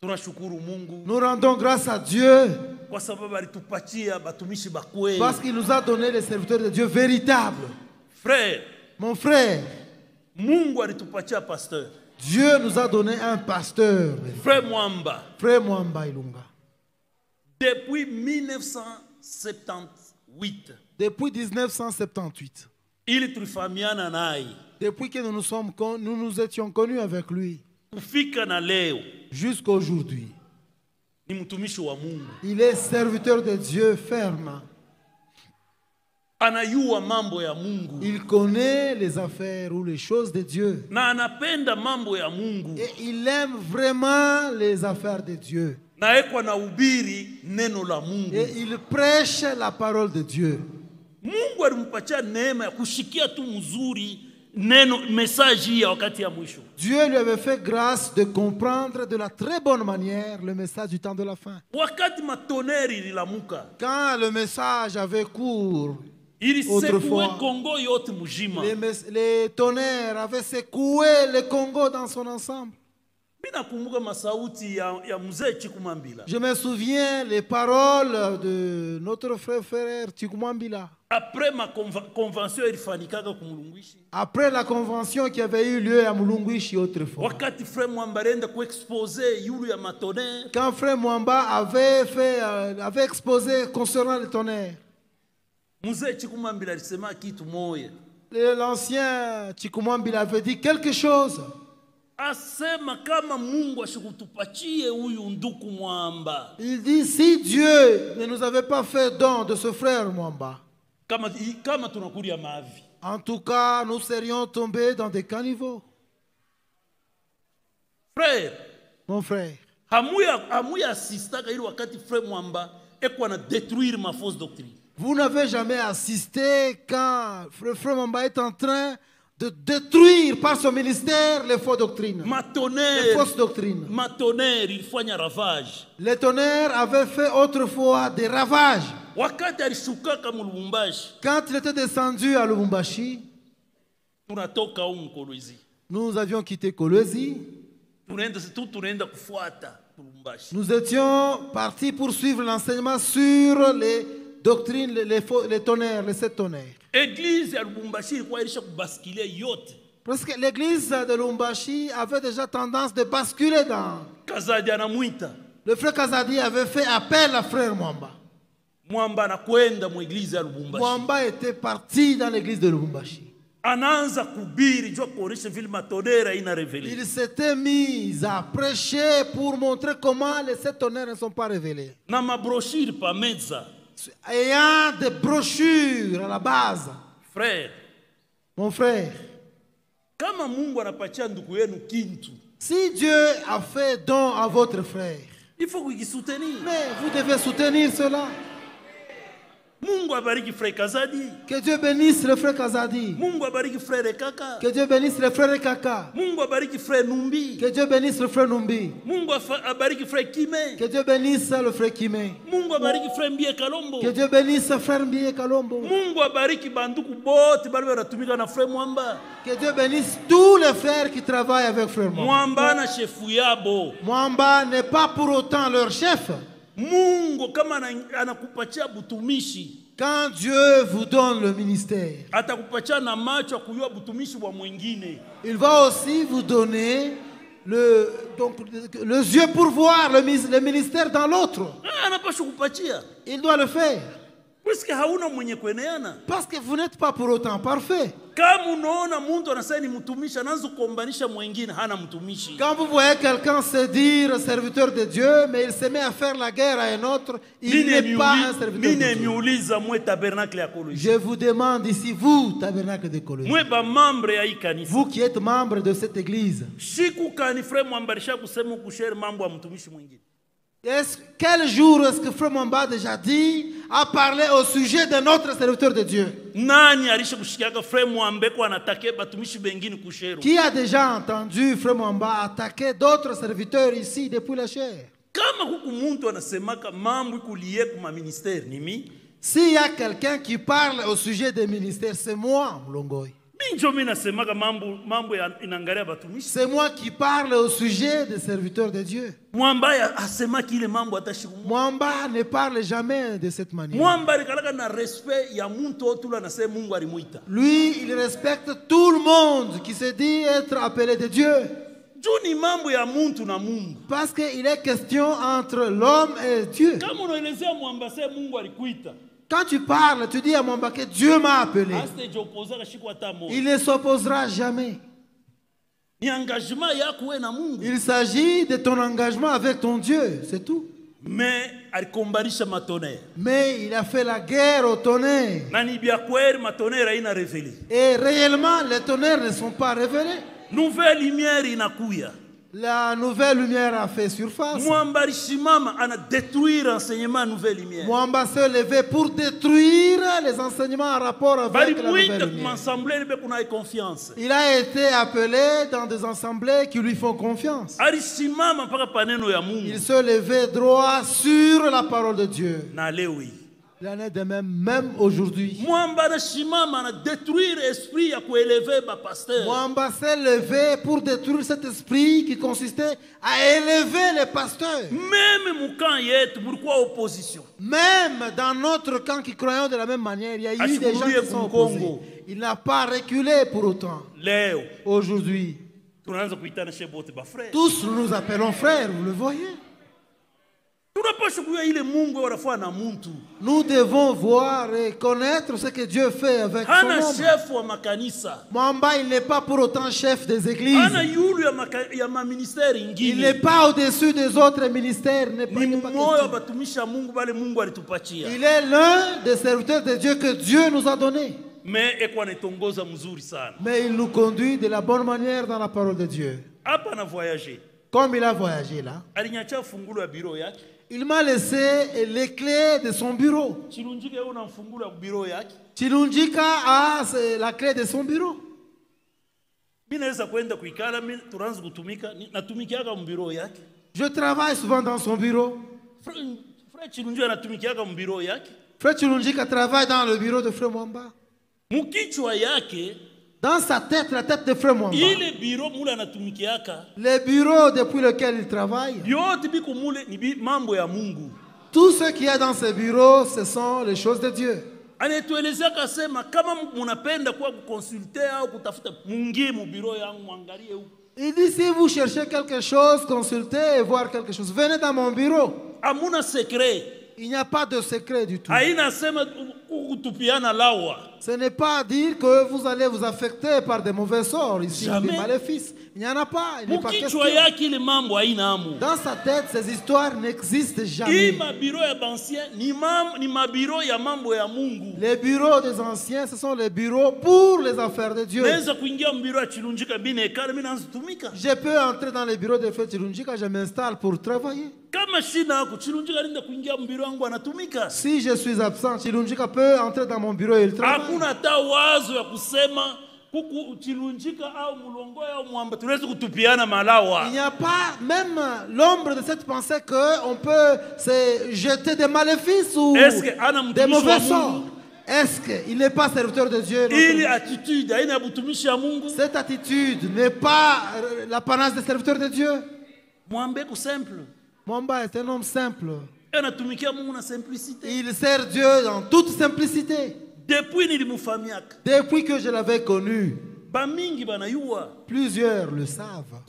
tunashukuru Mungu Nous rendons grâce à Dieu kwa sababu alitupatia batumishi bakweli. parce qu'il nous a donné les serviteurs de Dieu véritables. Frère, Mon frère, Mungu alitupatia pasteur. Dieu nous a donné un pasteur. Frère Mwamba, Frère Mwamba Ilunga. depuis 1978, Depuis 1978, ili tulifahamiana naye depuis que nous nous étions connus avec lui, kufika na leo jusqu'à aujourd'hui, ni mtumishi wa Mungu. il est serviteur de Dieu ferme. Anayua mambo ya Mungu. Il connaît les affaires ou les choses de Dieu. Na anapenda mambo ya Mungu. Et il aime vraiment les affaires de Dieu. Na eko na ubiri neno la Mungu. Et il prêche la parole de Dieu. Mungu alimpatia neema ya kushikia tu mzuri neno message ya wakati ya mwisho. Dieu lui avait fait grâce de comprendre de la très bonne manière le message du temps de la fin. Wakati matoneri lilamuka. Quand le message avait cours, autrefois, Congo yote mujima. Les tonnerres avaient secoué le Congo dans son ensemble. Je me souviens les paroles de notre frère Chikumambila. Après la convention qui avait eu lieu à Mulungwishi autrefois. Quand frère Mwamba avait exposé concernant les tonnerres. L'ancien Chikumambila avait dit quelque chose. Il dit si Dieu ne nous avait pas fait don de ce frère Mwamba, en tout cas nous serions tombés dans des caniveaux. Frère, mon frère, vous n'avez jamais assisté quand frère Mwamba est en train de détruire par son ministère les fausses doctrines. Les fausses doctrines. Les tonnerres avaient fait autrefois des ravages. Quand il était descendu à Lubumbashi, nous avions quitté Kolwezi. Nous étions partis pour suivre l'enseignement sur les doctrines, les tonnerres, les 7 tonnerres. Parce que l'église de Lubumbashi avait déjà tendance de basculer dans. Le frère Kazadi avait fait appel à frère Mwamba. Mwamba était parti dans l'église de Lubumbashi. Il s'était mis à prêcher pour montrer comment les 7 tonnerres ne sont pas révélés. Ayant des brochures à la base. Frère, mon frère, si Dieu a fait don à votre frère, il faut qu'il soutenir. Mais vous devez soutenir cela. Que Dieu bénisse le frère Kazadi. Que Dieu bénisse le frère Kaka. Que Dieu bénisse le frère Numbi. Que Dieu bénisse le frère Kime. Que Dieu bénisse le frère Mbie Kalombo. Que Dieu bénisse tous les frères qui travaillent avec frère Mwamba. Mwamba n'est pas pour autant leur chef. Quand Dieu vous donne le ministère, il va aussi vous donner les yeux pour voir le ministère dans l'autre. Il doit le faire. Parce que vous n'êtes pas pour autant parfait. Quand vous voyez quelqu'un se dire serviteur de Dieu, mais il se met à faire la guerre à un autre, il n'est pas un serviteur de Dieu. Je vous demande ici, vous, tabernacle de Kolwezi, vous qui êtes membre de cette église, quel jour est-ce que frère Mwamba a déjà dit, a parlé au sujet de notre serviteur de Dieu? Qui a déjà entendu frère Mwamba attaquer d'autres serviteurs ici depuis la chair? S'il y a quelqu'un qui parle au sujet des ministères, c'est moi, Mlongoy. C'est moi qui parle au sujet des serviteurs de Dieu. Mwamba ne parle jamais de cette manière. Lui, il respecte tout le monde qui se dit être appelé de Dieu. Parce qu'il est question entre l'homme et Dieu. Quand tu parles, tu dis à Mwamba que Dieu m'a appelé. Il ne s'opposera jamais. Il s'agit de ton engagement avec ton Dieu, c'est tout. Mais il a fait la guerre au tonnerre. Et réellement, les tonnerres ne sont pas révélés. Nouvelle lumière inakuya. La nouvelle lumière a fait surface. Mwamba rishimama ana détruire l'enseignement nouvelle lumière. Mwamba s'est levé pour détruire les enseignements en rapport avec la nouvelle lumière. Il a été appelé dans des assemblées qui lui font confiance. Il s'est levé droit sur la parole de Dieu. Il en est de même aujourd'hui. Mwamba s'est levé pour détruire cet esprit qui consistait à élever les pasteurs. Même dans notre camp qui croyons de la même manière, il y a eu des gens qui sont opposés. Il n'a pas reculé pour autant. Aujourd'hui, tous nous appelons frères, vous le voyez. Nous devons voir et connaître ce que Dieu fait avec son homme. Mwamba, il n'est pas pour autant chef des églises. Il n'est pas au-dessus des autres ministères. Il est l'un des serviteurs de Dieu que Dieu nous a donné. Mais il nous conduit de la bonne manière dans la parole de Dieu. Comme il a voyagé là, il m'a laissé les clés de son bureau. Chilunjika a la clé de son bureau. Je travaille souvent dans son bureau. Frère Chilunjika travaille dans le bureau de Frère Mwamba. Dans sa tête, la tête de Frère Mwamba, les bureaux depuis lesquels il travaille, tout ce qu'il y a dans ces bureaux, ce sont les choses de Dieu. Il dit, si vous cherchez quelque chose, consultez et voir quelque chose, venez dans mon bureau. Il n'y a pas de secret du tout. Ce n'est pas à dire que vous allez vous affecter par des mauvais sorts ici, des maléfices. Il n'y en a pas. Il n'est pas question. Dans sa tête, ces histoires n'existent jamais. Les bureaux des anciens, ce sont les bureaux pour les affaires de Dieu. Je peux entrer dans les bureaux de Frère Chilunjika, je m'installe pour travailler. Si je suis absent, Chilunjika peut entrer dans mon bureau et il travaille. Il n'y a pas même l'ombre de cette pensée qu'on peut se jeter des maléfices ou des mauvais sorts. Est-ce qu'il n'est pas serviteur de Dieu? Cette attitude n'est pas l'apanage des serviteurs de Dieu. Mwamba est un homme simple. Il sert Dieu dans toute simplicité. Depuis que je l'avais connu, plusieurs le savent.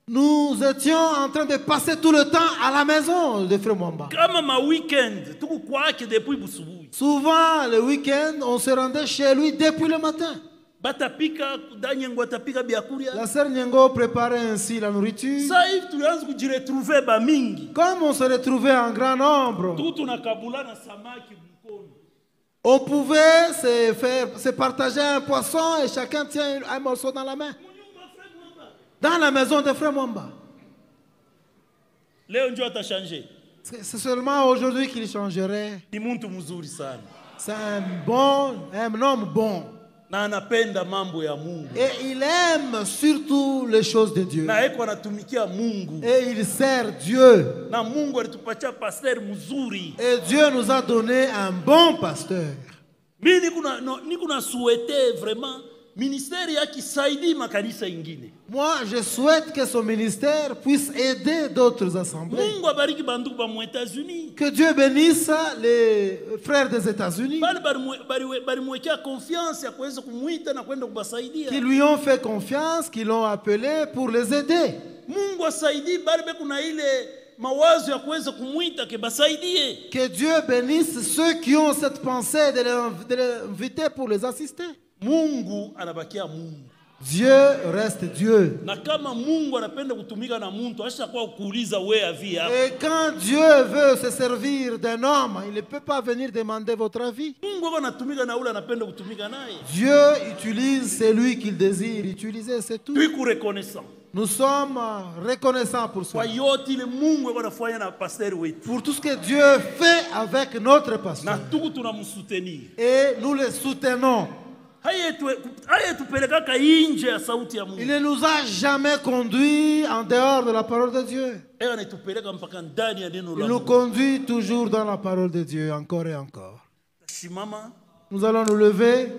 Nous étions en train de passer tout le temps à la maison de Frère Mwamba. Souvent, le week-end, on se rendait chez lui depuis le matin. La sœur Nyengo préparait ainsi la nourriture. Comme on se retrouvait en grand nombre, on pouvait se partager un poisson et chacun tient un morceau dans la main. Dans la maison de Frère Mwamba. C'est seulement aujourd'hui qu'il changerait. C'est un homme bon. Et il aime surtout les choses de Dieu. Et il sert Dieu. Et Dieu nous a donné un bon pasteur. Mimi niko na souhaiter vraiment ministère yaki saidi makanisa ingine. Moi, je souhaite que son ministère puisse aider d'autres assemblées. Mungu abariki banduku ba mu États-Unis. Que Dieu bénisse les frères des États-Unis. Confiance ya kuweza kumuita na kwenda kubasaidia. Qui lui ont fait confiance, qui l'ont appelé pour les aider. Mungu asaidie bali kuna ile mawazo ya kuweza kumuita ke basaidie. Que Dieu bénisse ceux qui ont cette pensée de les inviter pour les assister. Mungu anabakia Mungu. Dieu reste Dieu. Na kama Mungu anapenda kutumika na mtu ashakuwa kuuliza wewe avi yako. Et quand Dieu veut se servir d'un homme, il ne peut pas venir demander votre avis. Mungu anatumika na ule anapenda kutumika naye. Dieu utilise celui qu'il désire utiliser, c'est tout. Tuko reconnaissant. Nous sommes reconnaissants pour ça. Pour tout ce que Dieu fait avec notre pasteur. Et nous le soutenons. Il ne nous a jamais conduits en dehors de la parole de Dieu. Il nous conduit toujours dans la parole de Dieu, encore et encore. Nous allons nous lever.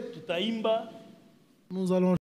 Nous allons